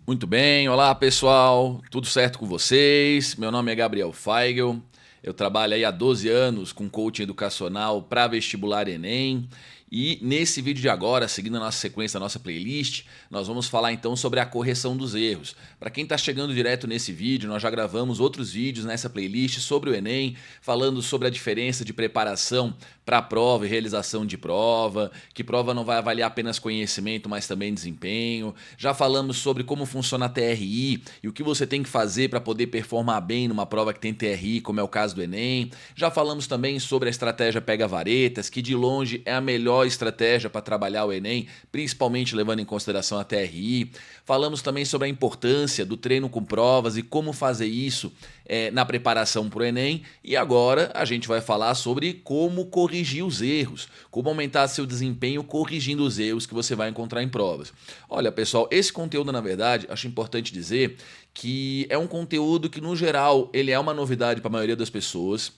Muito bem, olá pessoal, tudo certo com vocês? Meu nome é Gabriel Feigl, eu trabalho aí há 12 anos com coaching educacional para vestibular Enem e nesse vídeo de agora, seguindo a nossa sequência, a nossa playlist, nós vamos falar então sobre a correção dos erros. Para quem está chegando direto nesse vídeo, nós já gravamos outros vídeos nessa playlist sobre o Enem, falando sobre a diferença de preparação para a prova e realização de prova, que prova não vai avaliar apenas conhecimento, mas também desempenho. Já falamos sobre como funciona a TRI e o que você tem que fazer para poder performar bem numa prova que tem TRI, como é o caso do Enem. Já falamos também sobre a estratégia pega-varetas, que de longe é a melhor estratégia para trabalhar o Enem, principalmente levando em consideração a TRI. Falamos também sobre a importância do treino com provas e como fazer isso na preparação para o Enem. E agora a gente vai falar sobre como corrigir os erros, como aumentar seu desempenho corrigindo os erros que você vai encontrar em provas. Olha, pessoal, esse conteúdo, na verdade, acho importante dizer que é um conteúdo que, no geral, ele é uma novidade para a maioria das pessoas.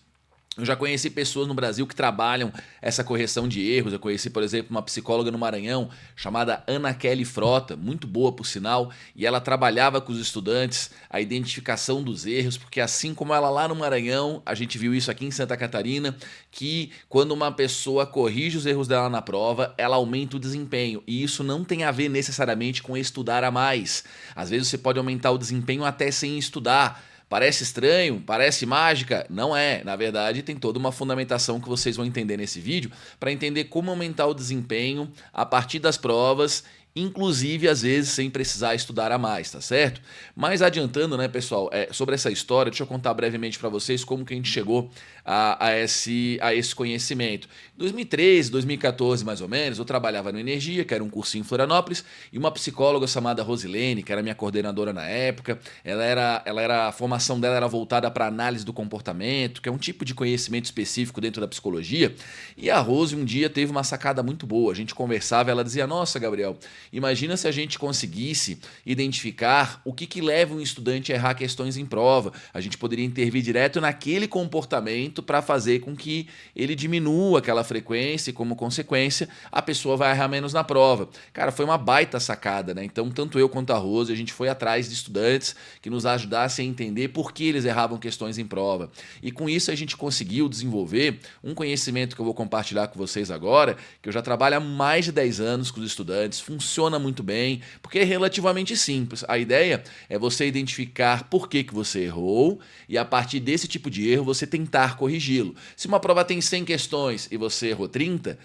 Eu já conheci pessoas no Brasil que trabalham essa correção de erros. Eu conheci, por exemplo, uma psicóloga no Maranhão chamada Ana Kelly Frota, muito boa por sinal, e ela trabalhava com os estudantes a identificação dos erros, porque assim como ela lá no Maranhão, a gente viu isso aqui em Santa Catarina, que quando uma pessoa corrige os erros dela na prova, ela aumenta o desempenho, e isso não tem a ver necessariamente com estudar a mais. Às vezes você pode aumentar o desempenho até sem estudar. Parece estranho? Parece mágica? Não é. Na verdade, tem toda uma fundamentação que vocês vão entender nesse vídeo para entender como aumentar o desempenho a partir das provas, inclusive às vezes sem precisar estudar a mais, tá certo? Mas adiantando, né, pessoal, sobre essa história, deixa eu contar brevemente para vocês como que a gente chegou a esse conhecimento. Em 2013, 2014 mais ou menos, eu trabalhava no Energia, que era um cursinho em Florianópolis, e uma psicóloga chamada Rosilene, que era minha coordenadora na época, a formação dela era voltada para análise do comportamento, que é um tipo de conhecimento específico dentro da psicologia, e a Rose um dia teve uma sacada muito boa. A gente conversava, ela dizia: nossa, Gabriel, imagina se a gente conseguisse identificar o que leva um estudante a errar questões em prova. A gente poderia intervir direto naquele comportamento para fazer com que ele diminua aquela frequência e, como consequência, a pessoa vai errar menos na prova. Cara, foi uma baita sacada, né? Então, tanto eu quanto a Rose, a gente foi atrás de estudantes que nos ajudassem a entender por que eles erravam questões em prova. E com isso a gente conseguiu desenvolver um conhecimento que eu vou compartilhar com vocês agora, que eu já trabalho há mais de 10 anos com os estudantes, funciona muito bem, porque é relativamente simples. A ideia é você identificar por que você errou e, a partir desse tipo de erro, você tentar corrigi-lo. Se uma prova tem 100 questões e você errou 30,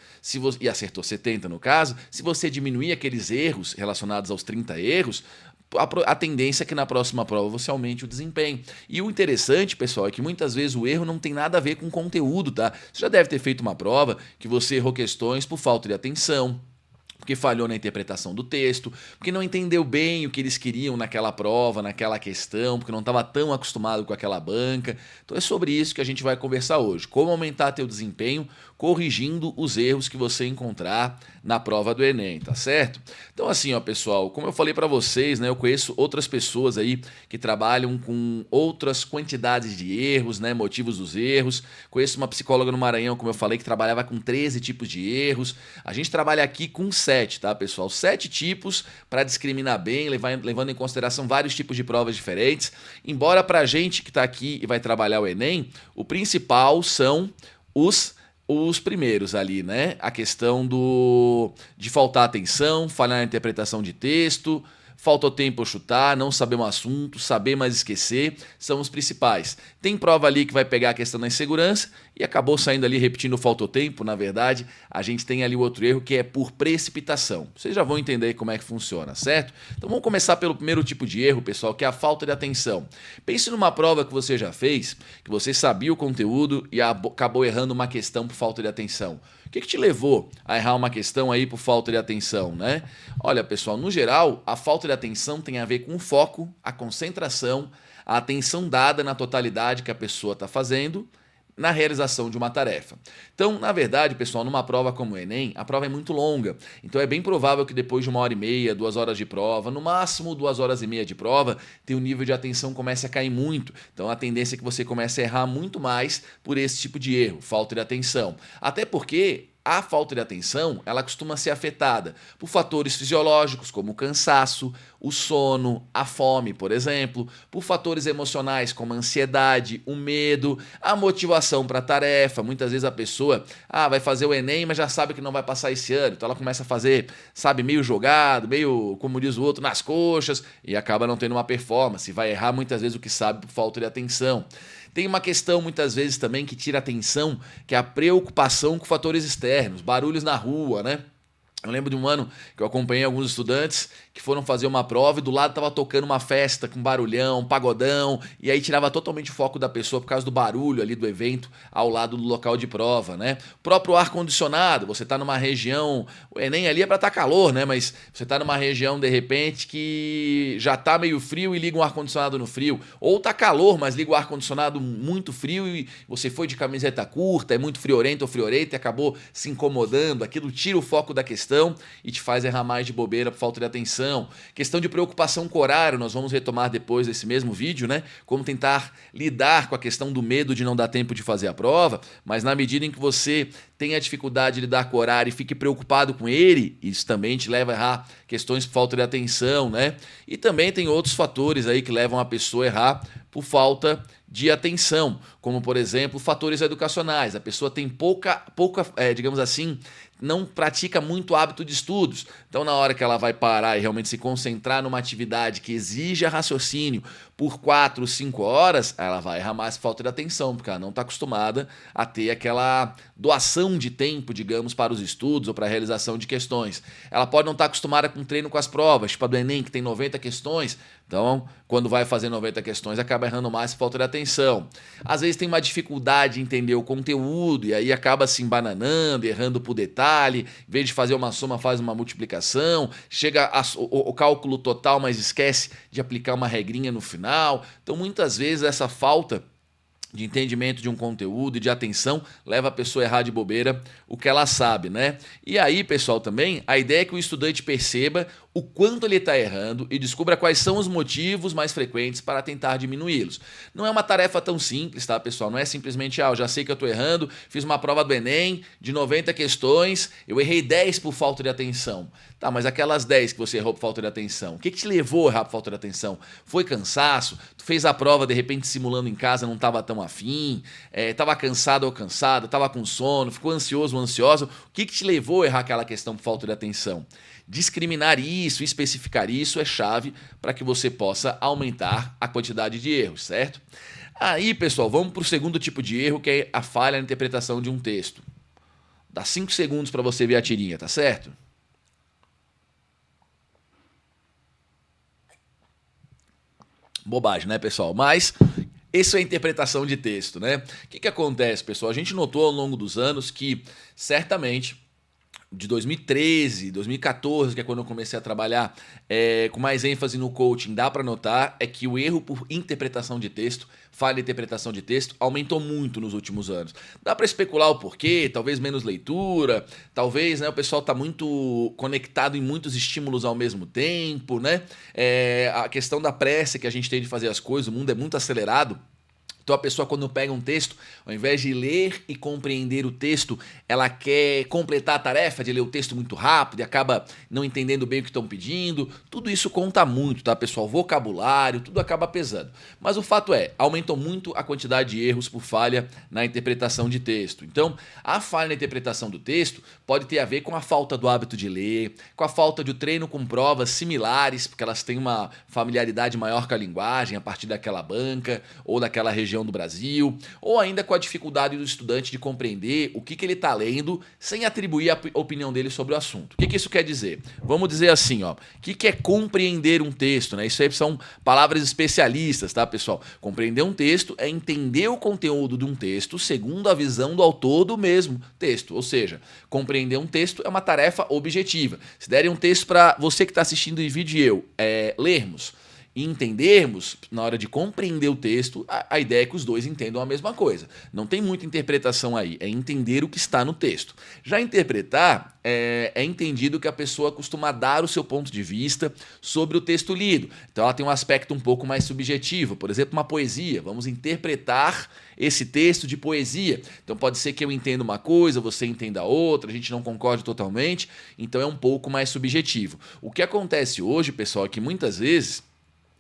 e acertou 70 no caso, se você diminuir aqueles erros relacionados aos 30 erros, a tendência é que na próxima prova você aumente o desempenho. E o interessante, pessoal, é que muitas vezes o erro não tem nada a ver com conteúdo, tá? Você já deve ter feito uma prova que você errou questões por falta de atenção, porque falhou na interpretação do texto, porque não entendeu bem o que eles queriam naquela prova, naquela questão, porque não estava tão acostumado com aquela banca. Então é sobre isso que a gente vai conversar hoje. Como aumentar teu desempenho corrigindo os erros que você encontrar na prova do Enem, tá certo? Então assim, ó, pessoal, como eu falei para vocês, né, eu conheço outras pessoas aí que trabalham com outras quantidades de erros, né, motivos dos erros. Conheço uma psicóloga no Maranhão, como eu falei, que trabalhava com 13 tipos de erros. A gente trabalha aqui com 7, tá, pessoal? 7 tipos para discriminar bem, levando em consideração vários tipos de provas diferentes. Embora pra gente que tá aqui e vai trabalhar o Enem, o principal são os primeiros ali, né? A questão de faltar atenção, falhar na interpretação de texto, falta o tempo ou chutar, não saber um assunto, saber mas esquecer, são os principais. Tem prova ali que vai pegar a questão da insegurança e acabou saindo ali repetindo o falta o tempo. Na verdade, a gente tem ali o outro erro que é por precipitação. Vocês já vão entender como é que funciona, certo? Então vamos começar pelo primeiro tipo de erro, pessoal, que é a falta de atenção. Pense numa prova que você já fez, que você sabia o conteúdo e acabou errando uma questão por falta de atenção. O que te levou a errar uma questão aí por falta de atenção, né? Olha, pessoal, no geral, a falta de atenção tem a ver com o foco, a concentração, a atenção dada na totalidade que a pessoa está fazendo na realização de uma tarefa. Então, na verdade, pessoal, numa prova como o Enem, a prova é muito longa. Então é bem provável que depois de 1h30, 2 horas de prova, no máximo 2 horas e meia de prova, teu nível de atenção comece a cair muito. Então a tendência é que você comece a errar muito mais por esse tipo de erro, falta de atenção. Até porque A falta de atenção, ela costuma ser afetada por fatores fisiológicos, como o cansaço, o sono, a fome, por exemplo, por fatores emocionais como a ansiedade, o medo, a motivação para a tarefa. Muitas vezes a pessoa vai fazer o Enem, mas já sabe que não vai passar esse ano, então ela começa a fazer, sabe, meio jogado, meio, como diz o outro, nas coxas, e acaba não tendo uma performance, vai errar muitas vezes o que sabe por falta de atenção. Tem uma questão muitas vezes também que tira atenção, que é a preocupação com fatores externos, barulhos na rua, né? Eu lembro de um ano que eu acompanhei alguns estudantes que foram fazer uma prova e do lado estava tocando uma festa com barulhão, pagodão, e aí tirava totalmente o foco da pessoa por causa do barulho ali do evento ao lado do local de prova, né? O próprio ar-condicionado, você está numa região, o Enem ali é para estar calor, né? Mas você está numa região, de repente, que já está meio frio e liga um ar-condicionado no frio, ou está calor, mas liga o ar-condicionado muito frio e você foi de camiseta curta, é muito friorento ou friorenta e acabou se incomodando, aquilo tira o foco da questão e te faz errar mais de bobeira por falta de atenção. Questão de preocupação com o horário, nós vamos retomar depois desse mesmo vídeo, né? Como tentar lidar com a questão do medo de não dar tempo de fazer a prova, mas na medida em que você tem a dificuldade de lidar com o horário e fique preocupado com ele, isso também te leva a errar questões por falta de atenção, né? E também tem outros fatores aí que levam a pessoa a errar por falta de atenção, como por exemplo, fatores educacionais. A pessoa tem pouca, digamos assim, não pratica muito hábito de estudos. Então, na hora que ela vai parar e realmente se concentrar numa atividade que exija raciocínio por 4, 5 horas, ela vai errar mais por falta de atenção, porque ela não está acostumada a ter aquela doação de tempo, digamos, para os estudos ou para a realização de questões. Ela pode não estar acostumada com treino com as provas, tipo a do Enem, que tem 90 questões. Então, quando vai fazer 90 questões, acaba errando mais por falta de atenção. Às vezes tem uma dificuldade em entender o conteúdo e aí acaba se embananando, errando por detalhe. Em vez de fazer uma soma, faz uma multiplicação. Chega o cálculo total, mas esquece de aplicar uma regrinha no final. Então, muitas vezes, essa falta de entendimento de um conteúdo e de atenção leva a pessoa a errar de bobeira o que ela sabe, né? E aí, pessoal, também, a ideia é que o estudante perceba o quanto ele está errando e descubra quais são os motivos mais frequentes para tentar diminuí-los. Não é uma tarefa tão simples, tá, pessoal? Não é simplesmente, eu já sei que eu estou errando, fiz uma prova do Enem de 90 questões, eu errei 10 por falta de atenção. Tá, mas aquelas 10 que você errou por falta de atenção, o que te levou a errar por falta de atenção? Foi cansaço? Tu fez a prova, de repente, simulando em casa, não estava tão afim? Estava cansado ou cansada? Estava com sono? Ficou ansioso ou ansiosa? O que te levou a errar aquela questão por falta de atenção? Discriminar isso, especificar isso é chave para que você possa aumentar a quantidade de erros, certo? Aí, pessoal, vamos para o segundo tipo de erro, que é a falha na interpretação de um texto. Dá 5 segundos para você ver a tirinha, tá certo? Bobagem, né, pessoal? Mas isso é interpretação de texto, né? O que acontece, pessoal? A gente notou ao longo dos anos que, certamente, de 2013, 2014, que é quando eu comecei a trabalhar com mais ênfase no coaching, dá para notar é que o erro por interpretação de texto, falha de interpretação de texto, aumentou muito nos últimos anos. Dá para especular o porquê, talvez menos leitura, talvez, né, o pessoal está muito conectado em muitos estímulos ao mesmo tempo, né? A questão da pressa que a gente tem de fazer as coisas, o mundo é muito acelerado. Então a pessoa, quando pega um texto, ao invés de ler e compreender o texto, ela quer completar a tarefa de ler o texto muito rápido e acaba não entendendo bem o que estão pedindo. Tudo isso conta muito, tá, pessoal? Vocabulário, tudo acaba pesando. Mas o fato é, aumentou muito a quantidade de erros por falha na interpretação de texto. Então, a falha na interpretação do texto pode ter a ver com a falta do hábito de ler, com a falta de treino com provas similares, porque elas têm uma familiaridade maior com a linguagem a partir daquela banca ou daquela região do Brasil, ou ainda com a dificuldade do estudante de compreender o que ele está lendo sem atribuir a opinião dele sobre o assunto. O que isso quer dizer? Vamos dizer assim, ó, o que é compreender um texto, né? Isso aí são palavras especialistas, tá, pessoal? Compreender um texto é entender o conteúdo de um texto segundo a visão do autor do mesmo texto, ou seja, compreender um texto é uma tarefa objetiva. Se derem um texto para você que está assistindo em vídeo e eu lermos, e entendermos, na hora de compreender o texto, a ideia é que os dois entendam a mesma coisa. Não tem muita interpretação aí, é entender o que está no texto. Já interpretar é entendido que a pessoa costuma dar o seu ponto de vista sobre o texto lido. Então ela tem um aspecto um pouco mais subjetivo. Por exemplo, uma poesia. Vamos interpretar esse texto de poesia. Então pode ser que eu entenda uma coisa, você entenda outra, a gente não concorde totalmente, então é um pouco mais subjetivo. O que acontece hoje, pessoal, é que muitas vezes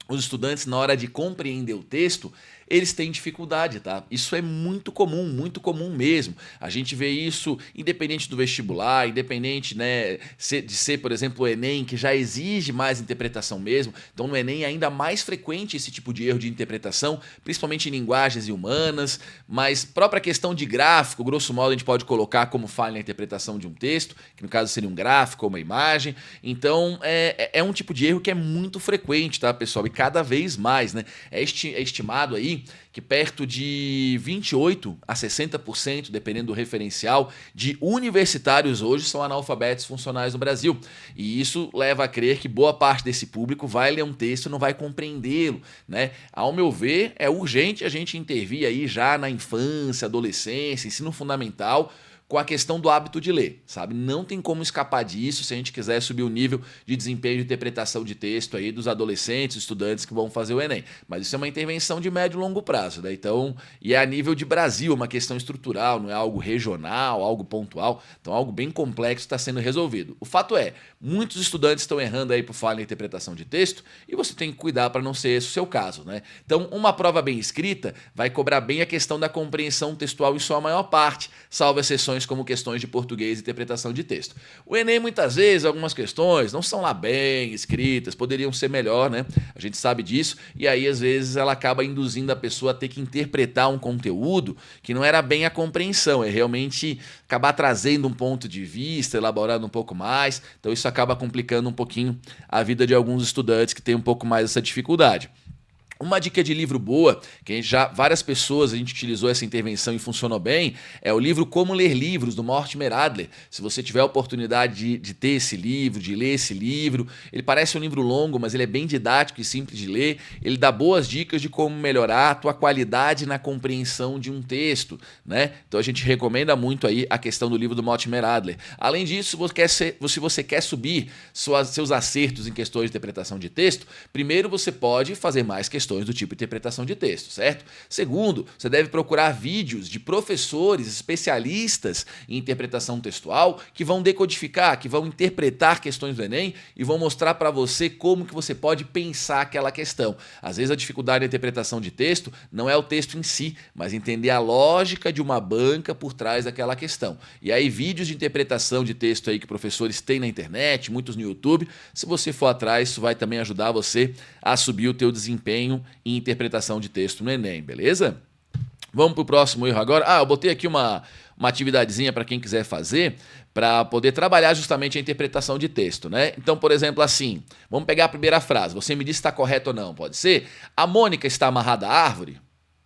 os estudantes, na hora de compreender o texto, eles têm dificuldade, tá? Isso é muito comum mesmo. A gente vê isso independente do vestibular, independente, né, de ser, por exemplo, o Enem, que já exige mais interpretação mesmo. Então no Enem é ainda mais frequente esse tipo de erro de interpretação, principalmente em linguagens e humanas, mas própria questão de gráfico, grosso modo a gente pode colocar como falha na interpretação de um texto, que no caso seria um gráfico ou uma imagem. Então é um tipo de erro que é muito frequente, tá, pessoal? E cada vez mais, né? É estimado aí que perto de 28% a 60%, dependendo do referencial, de universitários hoje são analfabetos funcionais no Brasil. E isso leva a crer que boa parte desse público vai ler um texto e não vai compreendê-lo, né? Ao meu ver, é urgente a gente intervir aí já na infância, adolescência, ensino fundamental, com a questão do hábito de ler, sabe? Não tem como escapar disso se a gente quiser subir o nível de desempenho de interpretação de texto aí dos adolescentes, estudantes que vão fazer o Enem. Mas isso é uma intervenção de médio e longo prazo, né? Então, e é a nível de Brasil, uma questão estrutural, não é algo regional, algo pontual. Então, algo bem complexo está sendo resolvido. O fato é, muitos estudantes estão errando aí por falha na interpretação de texto e você tem que cuidar para não ser esse o seu caso, né? Então, uma prova bem escrita vai cobrar bem a questão da compreensão textual em sua maior parte, salvo exceções como questões de português e interpretação de texto. O Enem, muitas vezes, algumas questões não são lá bem escritas, poderiam ser melhor, né? A gente sabe disso, e aí, às vezes, ela acaba induzindo a pessoa a ter que interpretar um conteúdo que não era bem a compreensão, é realmente acabar trazendo um ponto de vista, elaborando um pouco mais, então isso acaba complicando um pouquinho a vida de alguns estudantes que têm um pouco mais essa dificuldade. Uma dica de livro boa, que várias pessoas a gente utilizou essa intervenção e funcionou bem, é o livro Como Ler Livros, do Mortimer Adler. Se você tiver a oportunidade de ter esse livro, de ler esse livro, ele parece um livro longo, mas ele é bem didático e simples de ler. Ele dá boas dicas de como melhorar a tua qualidade na compreensão de um texto, né? Então a gente recomenda muito aí a questão do livro do Mortimer Adler. Além disso, se você quer subir seus acertos em questões de interpretação de texto, primeiro você pode fazer mais questões do tipo interpretação de texto, certo? Segundo, você deve procurar vídeos de professores especialistas em interpretação textual que vão decodificar, que vão interpretar questões do Enem e vão mostrar para você como que você pode pensar aquela questão. Às vezes a dificuldade da interpretação de texto não é o texto em si, mas entender a lógica de uma banca por trás daquela questão. E aí vídeos de interpretação de texto aí que professores têm na internet, muitos no YouTube, se você for atrás, isso vai também ajudar você a subir o teu desempenho em interpretação de texto no Enem, beleza? Vamos para o próximo erro agora. Eu botei aqui uma atividadezinha para quem quiser fazer, para poder trabalhar justamente a interpretação de texto, né? Então, por exemplo, assim, vamos pegar a primeira frase. Você me diz se está correto ou não, pode ser? A Mônica está amarrada à árvore?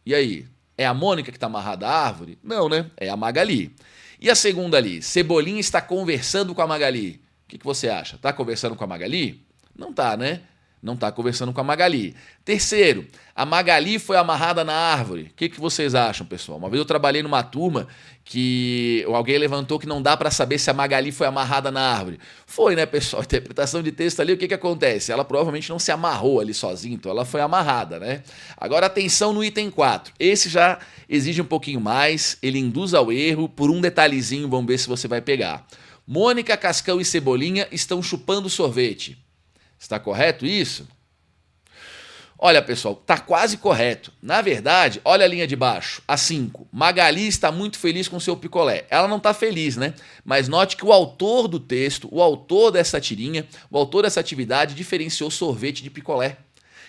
E aí? É a Mônica que está amarrada à árvore? Não, né? É a Magali. E a segunda ali? Cebolinha está conversando com a Magali. O que você acha? Está conversando com a Magali? Não está, né? Não está conversando com a Magali. Terceiro, a Magali foi amarrada na árvore. O que vocês acham, pessoal? Uma vez eu trabalhei numa turma que alguém levantou que não dá para saber se a Magali foi amarrada na árvore. Foi, né, pessoal? Interpretação de texto ali, o que acontece? Ela provavelmente não se amarrou ali sozinha, então ela foi amarrada, né? Agora, atenção no item 4. Esse já exige um pouquinho mais, ele induz ao erro por um detalhezinho, vamos ver se você vai pegar. Mônica, Cascão e Cebolinha estão chupando sorvete. Está correto isso? Olha, pessoal, está quase correto. Na verdade, olha a linha de baixo, a 5. Magali está muito feliz com seu picolé. Ela não está feliz, né? Mas note que o autor do texto, o autor dessa tirinha, o autor dessa atividade diferenciou sorvete de picolé.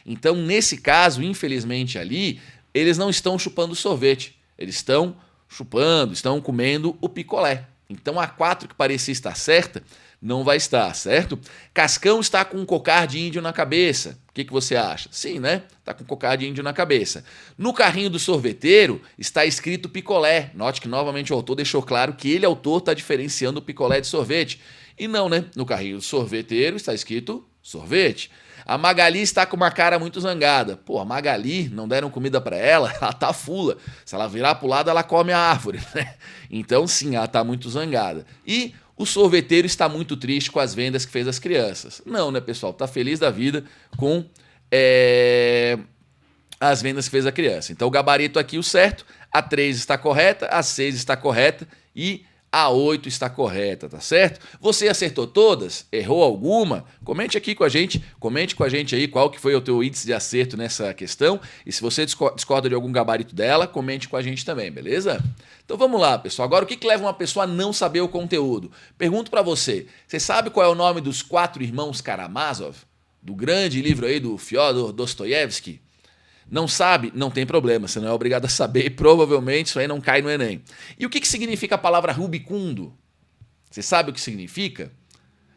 Então, nesse caso, infelizmente ali, eles não estão chupando sorvete. Eles estão chupando, estão comendo o picolé. Então, a 4 que parecia estar certa, não vai estar, certo? Cascão está com um cocar de índio na cabeça. O que você acha? Sim, né? Está com um cocar de índio na cabeça. No carrinho do sorveteiro está escrito picolé. Note que novamente o autor deixou claro que ele, autor, está diferenciando o picolé de sorvete. E não, né? No carrinho do sorveteiro está escrito sorvete. A Magali está com uma cara muito zangada. Pô, a Magali, não deram comida para ela, ela tá fula. Se ela virar pro lado, ela come a árvore, né? Então, sim, ela tá muito zangada. E o sorveteiro está muito triste com as vendas que fez às crianças. Não, né, pessoal? Tá feliz da vida com as vendas que fez a criança. Então, o gabarito aqui, o certo, a 3 está correta, a 6 está correta e a 8 está correta, tá certo? Você acertou todas? Errou alguma? Comente aqui com a gente, comente com a gente aí qual que foi o teu índice de acerto nessa questão. E se você discorda de algum gabarito dela, comente com a gente também, beleza? Então vamos lá, pessoal. Agora, o que leva uma pessoa a não saber o conteúdo? Pergunto para você, você sabe qual é o nome dos 4 irmãos Karamazov? Do grande livro aí do Fyodor Dostoiévski? Não sabe? Não tem problema, você não é obrigado a saber e provavelmente isso aí não cai no Enem. E o que significa a palavra rubicundo? Você sabe o que significa?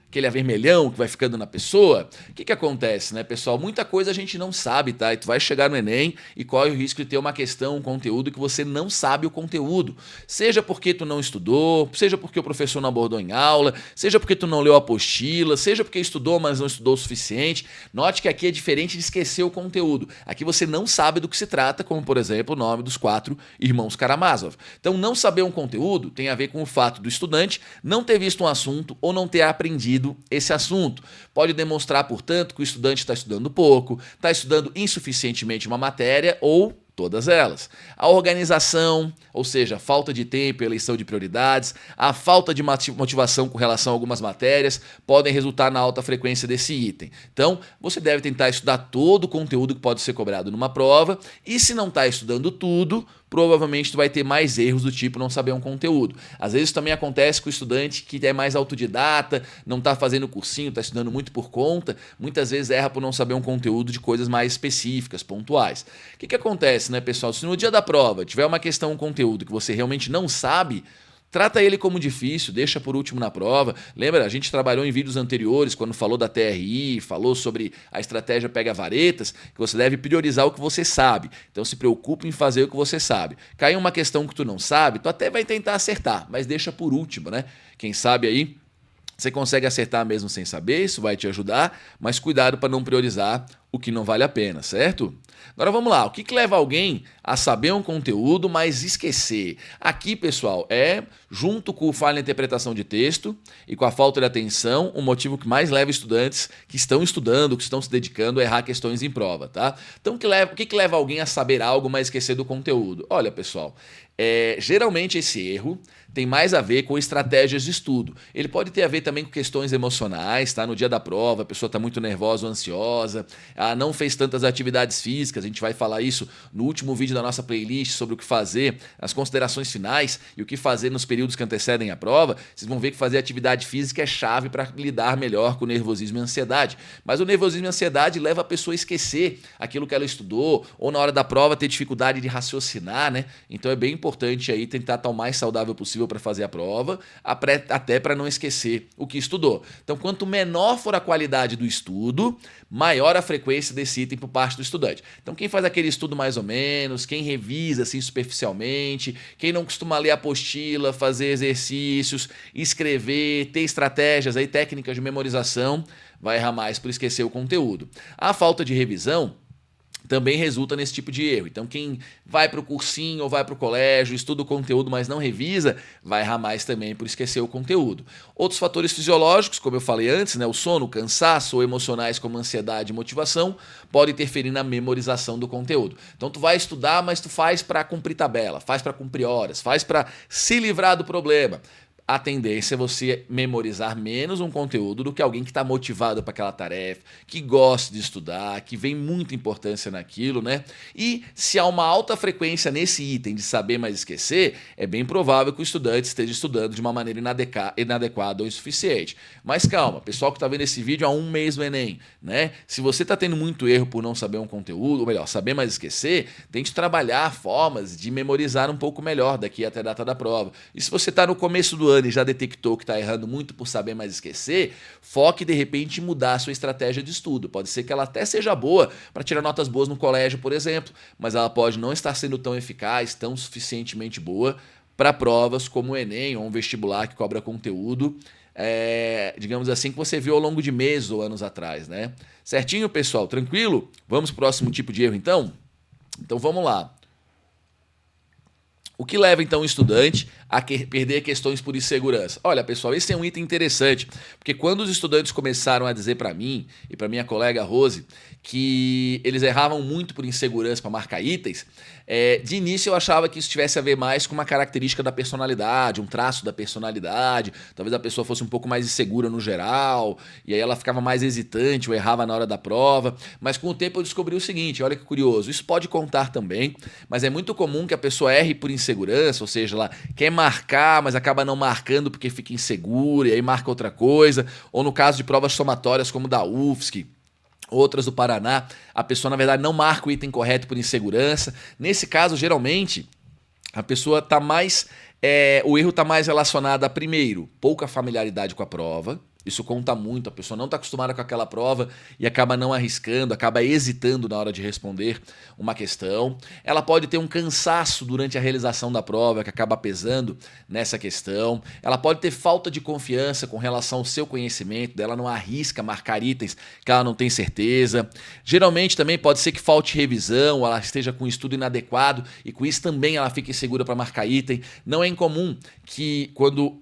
Aquele avermelhão que vai ficando na pessoa. O que acontece, né, pessoal? Muita coisa a gente não sabe, tá? E tu vai chegar no Enem e corre o risco de ter uma questão, um conteúdo que você não sabe o conteúdo. Seja porque tu não estudou, seja porque o professor não abordou em aula, seja porque tu não leu a apostila, seja porque estudou, mas não estudou o suficiente. Note que aqui é diferente de esquecer o conteúdo. Aqui você não sabe do que se trata, como, por exemplo, o nome dos 4 irmãos Karamazov. Então, não saber um conteúdo tem a ver com o fato do estudante não ter visto um assunto ou não ter aprendido esse assunto. Pode demonstrar, portanto, que o estudante está estudando pouco, está estudando insuficientemente uma matéria ou todas elas. A organização, ou seja, a falta de tempo e eleição de prioridades, a falta de motivação com relação a algumas matérias podem resultar na alta frequência desse item. Então, você deve tentar estudar todo o conteúdo que pode ser cobrado numa prova e se não está estudando tudo, provavelmente tu vai ter mais erros do tipo não saber um conteúdo. Às vezes também acontece com o estudante que é mais autodidata, não está fazendo cursinho, está estudando muito por conta, muitas vezes erra por não saber um conteúdo de coisas mais específicas, pontuais. O que acontece, né, pessoal? Se no dia da prova tiver uma questão, um conteúdo que você realmente não sabe, trata ele como difícil, deixa por último na prova. Lembra, a gente trabalhou em vídeos anteriores, quando falou da TRI, falou sobre a estratégia pega-varetas, que você deve priorizar o que você sabe. Então se preocupe em fazer o que você sabe. Caiu uma questão que tu não sabe, tu até vai tentar acertar, mas deixa por último, né? Quem sabe aí você consegue acertar mesmo sem saber, isso vai te ajudar, mas cuidado para não priorizar o que não vale a pena, certo? Agora vamos lá, o que leva alguém a saber um conteúdo, mas esquecer? Aqui, pessoal, junto com o falha na interpretação de texto e com a falta de atenção, o motivo que mais leva estudantes que estão estudando, que estão se dedicando a errar questões em prova, tá? Então, o que leva alguém a saber algo, mas esquecer do conteúdo? Olha, pessoal, geralmente esse erro tem mais a ver com estratégias de estudo. Ele pode ter a ver também com questões emocionais, tá? No dia da prova, a pessoa está muito nervosa ou ansiosa, ela não fez tantas atividades físicas, a gente vai falar isso no último vídeo da nossa playlist sobre o que fazer, as considerações finais e o que fazer nos períodos que antecedem a prova. Vocês vão ver que fazer atividade física é chave para lidar melhor com o nervosismo e a ansiedade. Mas o nervosismo e a ansiedade leva a pessoa a esquecer aquilo que ela estudou ou na hora da prova ter dificuldade de raciocinar, né? Então é bem importante aí tentar estar o mais saudável possível para fazer a prova, até para não esquecer o que estudou. Então, quanto menor for a qualidade do estudo, maior a frequência desse item por parte do estudante. Então, quem faz aquele estudo mais ou menos, quem revisa assim superficialmente, quem não costuma ler a apostila, fazer exercícios, escrever, ter estratégias aí, técnicas de memorização, vai errar mais por esquecer o conteúdo. A falta de revisão também resulta nesse tipo de erro. Então, quem vai para o cursinho ou vai para o colégio, estuda o conteúdo, mas não revisa, vai errar mais também por esquecer o conteúdo. Outros fatores fisiológicos, como eu falei antes, né, o sono, o cansaço ou emocionais como ansiedade e motivação, podem interferir na memorização do conteúdo. Então, tu vai estudar, mas tu faz para cumprir tabela, faz para cumprir horas, faz para se livrar do problema. A tendência é você memorizar menos um conteúdo do que alguém que está motivado para aquela tarefa, que gosta de estudar, que vê muita importância naquilo, né? E se há uma alta frequência nesse item de saber, mas esquecer, é bem provável que o estudante esteja estudando de uma maneira inadequada ou insuficiente. Mas calma, pessoal que está vendo esse vídeo há um mês do Enem, né? Se você está tendo muito erro por não saber um conteúdo, ou melhor, saber, mas esquecer, tente trabalhar formas de memorizar um pouco melhor daqui até a data da prova. E se você está no começo do ano e já detectou que está errando muito por saber, mas esquecer, foque de repente em mudar a sua estratégia de estudo. Pode ser que ela até seja boa para tirar notas boas no colégio, por exemplo, mas ela pode não estar sendo tão eficaz, tão suficientemente boa para provas como o Enem ou um vestibular que cobra conteúdo digamos assim, que você viu ao longo de meses ou anos atrás, né? Certinho, pessoal? Tranquilo? Vamos para o próximo tipo de erro, então? Então vamos lá. O que leva, então, o estudante a perder questões por insegurança? Olha, pessoal, esse é um item interessante, porque quando os estudantes começaram a dizer para mim e para minha colega Rose que eles erravam muito por insegurança para marcar itens, de início eu achava que isso tivesse a ver mais com uma característica da personalidade, um traço da personalidade, talvez a pessoa fosse um pouco mais insegura no geral, e aí ela ficava mais hesitante ou errava na hora da prova, mas com o tempo eu descobri o seguinte, olha que curioso, isso pode contar também, mas é muito comum que a pessoa erre por insegurança, ou seja, ela quer marcar, mas acaba não marcando porque fica insegura, e aí marca outra coisa, ou no caso de provas somatórias como da UFSC, outras do Paraná, a pessoa na verdade não marca o item correto por insegurança. Nesse caso, geralmente, a pessoa está mais... o erro está mais relacionado a, primeiro, pouca familiaridade com a prova. Isso conta muito, a pessoa não está acostumada com aquela prova e acaba não arriscando, acaba hesitando na hora de responder uma questão. Ela pode ter um cansaço durante a realização da prova que acaba pesando nessa questão. Ela pode ter falta de confiança com relação ao seu conhecimento, dela não arrisca marcar itens que ela não tem certeza. Geralmente também pode ser que falte revisão, ela esteja com um estudo inadequado e com isso também ela fica insegura para marcar item. Não é incomum que quando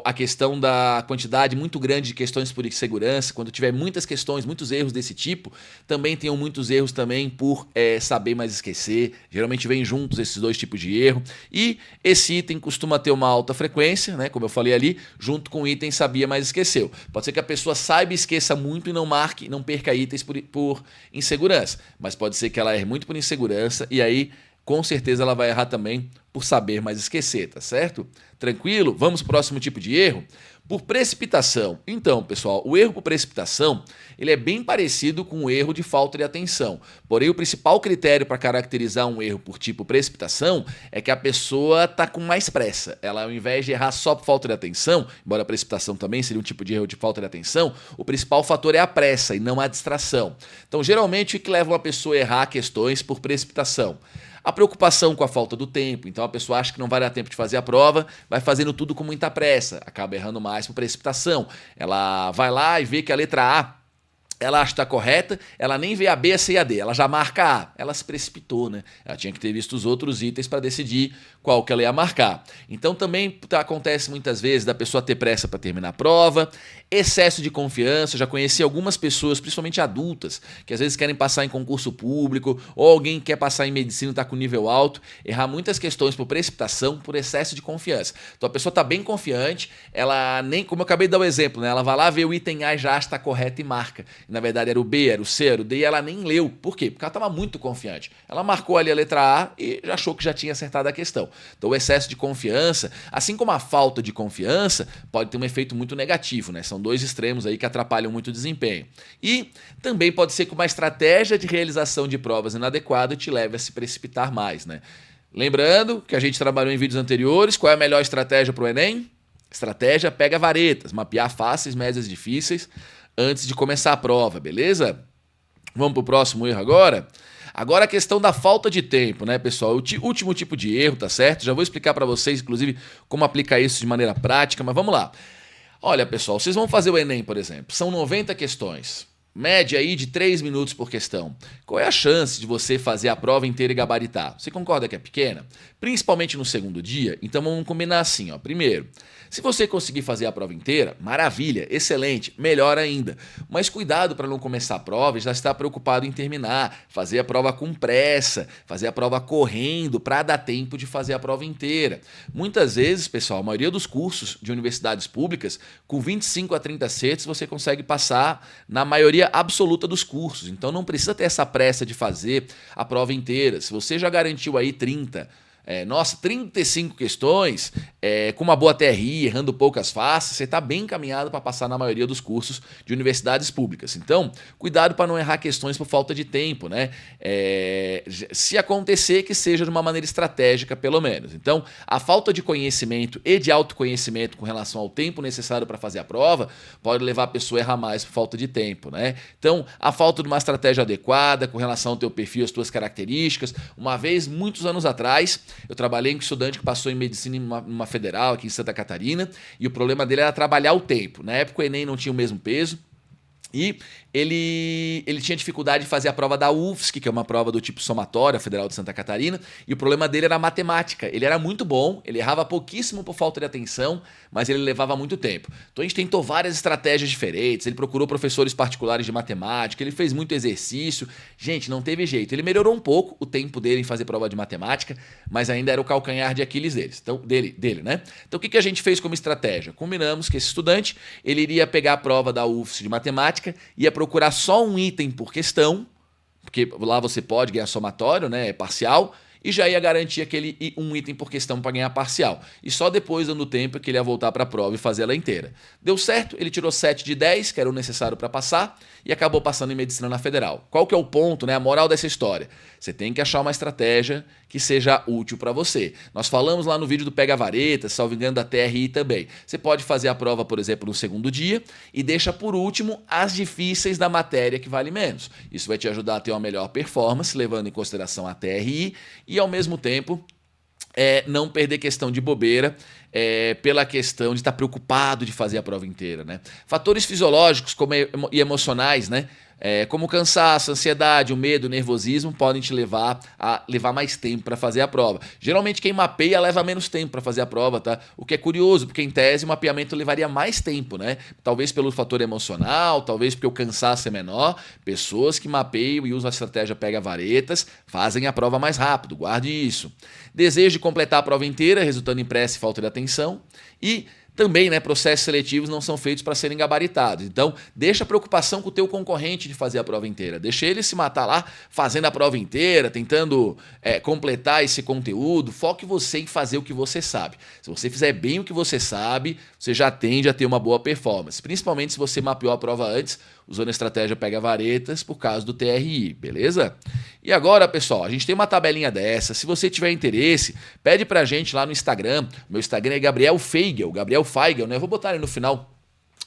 a questão da quantidade muito grande de questões por insegurança, quando tiver muitas questões, muitos erros desse tipo, também tenham muitos erros também por saber, mas esquecer. Geralmente vem juntos esses dois tipos de erro. E esse item costuma ter uma alta frequência, né? Como eu falei ali, junto com o item sabia, mas esqueceu. Pode ser que a pessoa saiba e esqueça muito e não marque, não perca itens por insegurança. Mas pode ser que ela erre muito por insegurança e aí com certeza ela vai errar também por saber, mas esquecer, tá certo? Tranquilo? Vamos pro próximo tipo de erro? Por precipitação. Então, pessoal, o erro por precipitação, ele é bem parecido com o erro de falta de atenção. Porém, o principal critério para caracterizar um erro por tipo precipitação é que a pessoa está com mais pressa. Ela, ao invés de errar só por falta de atenção, embora a precipitação também seria um tipo de erro de falta de atenção, o principal fator é a pressa e não a distração. Então, geralmente, o que leva uma pessoa a errar questões por precipitação? A preocupação com a falta do tempo, então a pessoa acha que não vai dar tempo de fazer a prova, vai fazendo tudo com muita pressa, acaba errando mais por precipitação. Ela vai lá e vê que a letra A ela acha que está correta, ela nem vê a B, a C e a D, ela já marca a A. Ela se precipitou, né? Ela tinha que ter visto os outros itens para decidir qual que ela ia marcar. Então também acontece muitas vezes da pessoa ter pressa para terminar a prova, excesso de confiança. Eu já conheci algumas pessoas, principalmente adultas, que às vezes querem passar em concurso público ou alguém que quer passar em medicina e está com nível alto, errar muitas questões por precipitação, por excesso de confiança. Então a pessoa está bem confiante, ela nem, como eu acabei de dar o exemplo, né? Ela vai lá ver o item A e já está correto e marca. Na verdade era o B, era o C, era o D e ela nem leu. Por quê? Porque ela estava muito confiante. Ela marcou ali a letra A e já achou que já tinha acertado a questão. Então o excesso de confiança, assim como a falta de confiança, pode ter um efeito muito negativo, né? São dois extremos aí que atrapalham muito o desempenho. E também pode ser que uma estratégia de realização de provas inadequada te leve a se precipitar mais, né? Lembrando que a gente trabalhou em vídeos anteriores, qual é a melhor estratégia para o Enem? Estratégia pega varetas, mapear fáceis, médias difíceis, antes de começar a prova, beleza? Vamos para o próximo erro agora? Agora a questão da falta de tempo, né, pessoal? O último tipo de erro, tá certo? Já vou explicar para vocês, inclusive, como aplicar isso de maneira prática, mas vamos lá. Olha, pessoal, vocês vão fazer o Enem, por exemplo. São 90 questões. Média aí de 3 minutos por questão. Qual é a chance de você fazer a prova inteira e gabaritar? Você concorda que é pequena? Principalmente no segundo dia? Então vamos combinar assim, ó. Primeiro, se você conseguir fazer a prova inteira, maravilha, excelente, melhor ainda. Mas cuidado para não começar a prova e já estar preocupado em terminar, fazer a prova com pressa, fazer a prova correndo para dar tempo de fazer a prova inteira. Muitas vezes, pessoal, a maioria dos cursos de universidades públicas, com 25 a 30 acertos, você consegue passar na maioria absoluta dos cursos. Então não precisa ter essa pressa de fazer a prova inteira. Se você já garantiu aí 30, 35 questões, com uma boa TRI, errando poucas faces, você está bem encaminhado para passar na maioria dos cursos de universidades públicas. Então, cuidado para não errar questões por falta de tempo, né? Se acontecer, que seja de uma maneira estratégica, pelo menos. Então, a falta de conhecimento e de autoconhecimento com relação ao tempo necessário para fazer a prova pode levar a pessoa a errar mais por falta de tempo, né? Então, a falta de uma estratégia adequada com relação ao teu perfil, às tuas características. Uma vez, muitos anos atrás, Eu trabalhei com um estudante que passou em medicina numa federal aqui em Santa Catarina, e o problema dele era trabalhar o tempo. Na época o Enem não tinha o mesmo peso, e ele tinha dificuldade de fazer a prova da UFSC, que é uma prova do tipo somatória, Federal de Santa Catarina, e o problema dele era a matemática. Ele era muito bom, ele errava pouquíssimo por falta de atenção, mas ele levava muito tempo. Então a gente tentou várias estratégias diferentes, ele procurou professores particulares de matemática, ele fez muito exercício. Gente, não teve jeito. Ele melhorou um pouco o tempo dele em fazer prova de matemática, mas ainda era o calcanhar de Aquiles dele, né? Então o que a gente fez como estratégia? Combinamos que esse estudante, ele iria pegar a prova da UFSC de matemática, ia procurar só um item por questão, porque lá você pode ganhar somatório, né, é parcial, e já ia garantir aquele um item por questão para ganhar parcial. E só depois, dando tempo, que ele ia voltar para a prova e fazer ela inteira. Deu certo, ele tirou 7 de 10, que era o necessário para passar, e acabou passando em medicina na federal. Qual que é o ponto, né, a moral dessa história? Você tem que achar uma estratégia que seja útil para você. Nós falamos lá no vídeo do Pega Vareta, salvo engano da TRI também. Você pode fazer a prova, por exemplo, no segundo dia e deixa por último as difíceis da matéria que vale menos. Isso vai te ajudar a ter uma melhor performance, levando em consideração a TRI e, ao mesmo tempo, não perder questão de bobeira pela questão de estar preocupado de fazer a prova inteira, né? Fatores fisiológicos e emocionais, né? Como o cansaço, a ansiedade, o medo, o nervosismo podem te levar a levar mais tempo para fazer a prova. Geralmente quem mapeia leva menos tempo para fazer a prova, tá? O que é curioso, porque em tese o mapeamento levaria mais tempo, né? Talvez pelo fator emocional, talvez porque o cansaço é menor. Pessoas que mapeiam e usam a estratégia pega-varetas fazem a prova mais rápido, guarde isso. Desejo de completar a prova inteira, resultando em pressa e falta de atenção. E também, né, processos seletivos não são feitos para serem gabaritados. Então, deixa a preocupação com o teu concorrente de fazer a prova inteira. Deixa ele se matar lá fazendo a prova inteira, tentando completar esse conteúdo. Foque você em fazer o que você sabe. Se você fizer bem o que você sabe, você já tende a ter uma boa performance. Principalmente se você mapeou a prova antes, usando a estratégia pega-varetas por causa do TRI, beleza? E agora, pessoal, a gente tem uma tabelinha dessa. Se você tiver interesse, pede pra gente lá no Instagram. Meu Instagram é Gabriel Feigl, né? Eu vou botar ali no final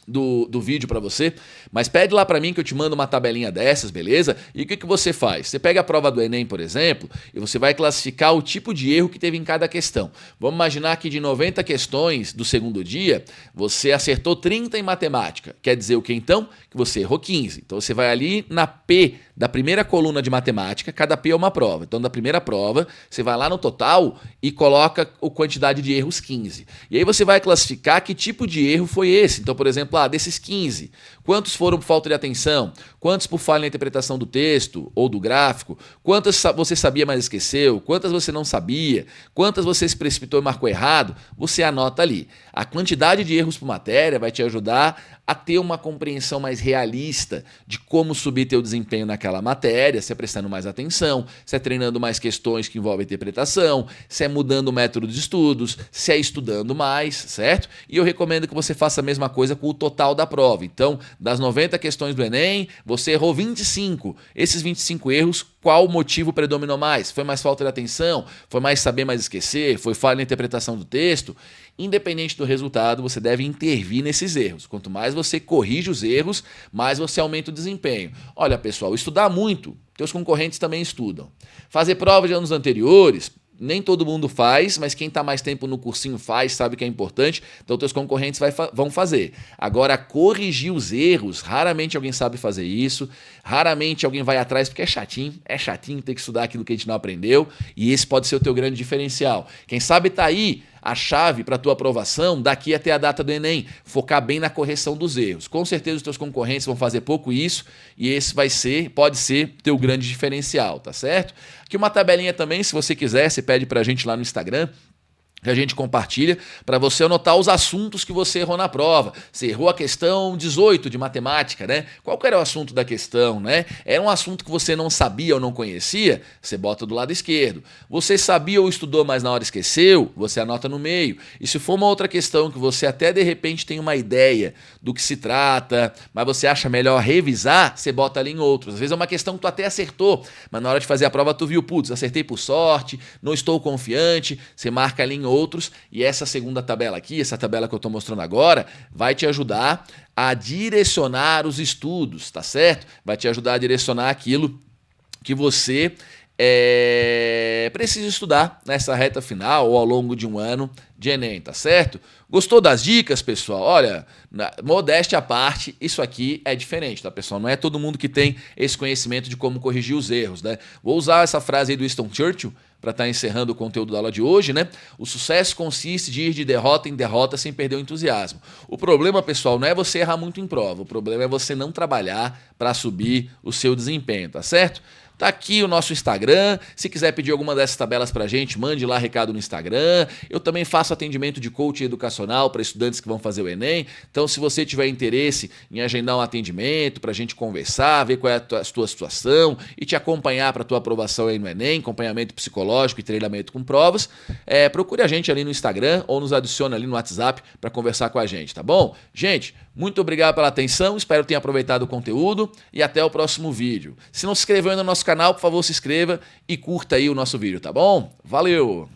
do vídeo para você, mas pede lá para mim que eu te mando uma tabelinha dessas, beleza? E o que você faz? Você pega a prova do Enem, por exemplo, e você vai classificar o tipo de erro que teve em cada questão. Vamos imaginar que de 90 questões do segundo dia, você acertou 30 em matemática. Quer dizer o que então? Que você errou 15. Então você vai ali na P da primeira coluna de matemática, cada P é uma prova. Então da primeira prova, você vai lá no total e coloca a quantidade de erros 15. E aí você vai classificar que tipo de erro foi esse. Então, por exemplo, desses 15, quantos foram por falta de atenção? Quantos por falha na interpretação do texto ou do gráfico? Quantas você sabia, mas esqueceu? Quantas você não sabia? Quantas você se precipitou e marcou errado? Você anota ali. A quantidade de erros por matéria vai te ajudar a ter uma compreensão mais realista de como subir teu desempenho naquela matéria, se é prestando mais atenção, se é treinando mais questões que envolvem interpretação, se é mudando o método de estudos, se é estudando mais, certo? E eu recomendo que você faça a mesma coisa com o total da prova. Então, das 90 questões do Enem, você errou 25. Esses 25 erros, qual motivo predominou mais? Foi mais falta de atenção? Foi mais saber, mais esquecer? Foi falha na interpretação do texto? Independente do resultado, você deve intervir nesses erros. Quanto mais você corrige os erros, mais você aumenta o desempenho. Olha, pessoal, estudar muito, teus concorrentes também estudam. Fazer prova de anos anteriores, nem todo mundo faz, mas quem está mais tempo no cursinho faz, sabe que é importante, então teus concorrentes vão fazer. Agora, corrigir os erros, raramente alguém sabe fazer isso, raramente alguém vai atrás, porque é chatinho ter que estudar aquilo que a gente não aprendeu, e esse pode ser o teu grande diferencial. Quem sabe tá aí a chave para a tua aprovação daqui até a data do Enem, focar bem na correção dos erros. Com certeza os teus concorrentes vão fazer pouco isso e esse pode ser teu grande diferencial, tá certo? Aqui uma tabelinha também, se você quiser, você pede para a gente lá no Instagram, que a gente compartilha, para você anotar os assuntos que você errou na prova. Você errou a questão 18 de matemática, né? Qual que era o assunto da questão, né? Era um assunto que você não sabia ou não conhecia? Você bota do lado esquerdo. Você sabia ou estudou, mas na hora esqueceu? Você anota no meio. E se for uma outra questão que você até de repente tem uma ideia do que se trata, mas você acha melhor revisar, você bota ali em outros. Às vezes é uma questão que tu até acertou, mas na hora de fazer a prova tu viu, putz, acertei por sorte, não estou confiante, você marca ali em outros, e essa segunda tabela aqui, essa tabela que eu estou mostrando agora, vai te ajudar a direcionar os estudos, tá certo? Vai te ajudar a direcionar aquilo que você precisa estudar nessa reta final ou ao longo de um ano de Enem, tá certo? Gostou das dicas, pessoal? Olha, modéstia à parte, isso aqui é diferente, tá, pessoal? Não é todo mundo que tem esse conhecimento de como corrigir os erros, né? Vou usar essa frase aí do Winston Churchill para estar encerrando o conteúdo da aula de hoje, né? O sucesso consiste de ir de derrota em derrota sem perder o entusiasmo. O problema, pessoal, não é você errar muito em prova, o problema é você não trabalhar para subir o seu desempenho, tá certo? Tá aqui o nosso Instagram. Se quiser pedir alguma dessas tabelas pra gente, mande lá recado no Instagram. Eu também faço atendimento de coaching educacional para estudantes que vão fazer o Enem. Então, se você tiver interesse em agendar um atendimento pra gente conversar, ver qual é a tua situação e te acompanhar para tua aprovação aí no Enem, acompanhamento psicológico e treinamento com provas, procure a gente ali no Instagram ou nos adicione ali no WhatsApp para conversar com a gente, tá bom? Gente, muito obrigado pela atenção, espero que tenha aproveitado o conteúdo e até o próximo vídeo. Se não se inscreveu ainda no nosso canal, por favor, se inscreva e curta aí o nosso vídeo, tá bom? Valeu!